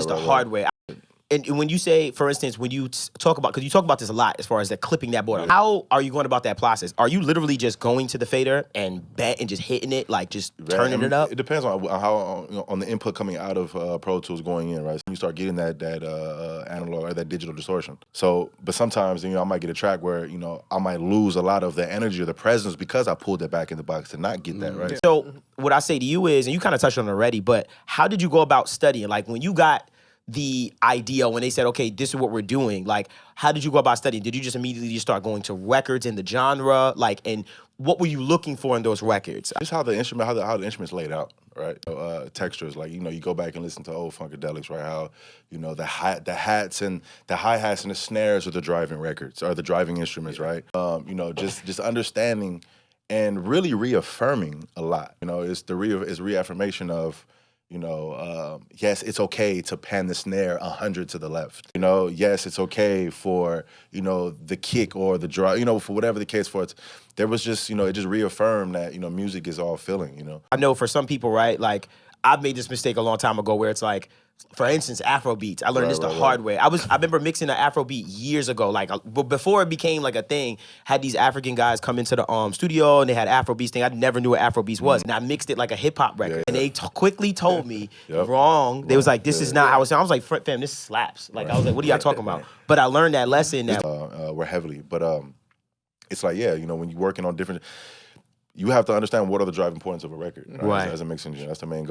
this the hard way. And when you say, for instance, when you talk about, because you talk about this a lot as far as the clipping that board, how are you going about that process? Are you literally just going to the fader and bet and just hitting it, like just turning it up? It depends on how on the input coming out of Pro Tools going in, right? So you start getting that analog or that digital distortion. So, but sometimes I might get a track where I might lose a lot of the energy or the presence because I pulled it back in the box to not get that, right? So what I say to you is, and you kind of touched on it already, but how did you go about studying? Like when you got the idea, when they said, okay, this is what we're doing, like how did you go about studying? Did you just immediately just start going to records in the genre, like, and what were you looking for in those records? Just how the instrument's laid out, right? Textures, like you go back and listen to old Funkadelics, right? How the hats and the hi-hats and the snares are the driving records, or the driving instruments, right? Just understanding and really reaffirming a lot. It's reaffirmation of yes, it's okay to pan the snare 100 to the left. Yes, it's okay for, the kick or the drive, for whatever the case for it. There was just, it just reaffirmed that, music is all feeling, I know for some people, right, like I've made this mistake a long time ago where it's like, for instance, Afro beats. I learned this the hard way. I remember mixing an Afro beat years ago, like before it became like a thing. Had these African guys come into the studio and they had Afro beats thing. I never knew what Afro beats was, and I mixed it like a hip hop record. And they quickly told me wrong. They was like, "This is not how it's." I was like, "Fam, this slaps." Like I was like, "What are y'all talking about?" But I learned that lesson. We're heavily, but it's like when you're working on different, you have to understand what are the driving points of a record, right? As a mixing engineer, that's the main goal.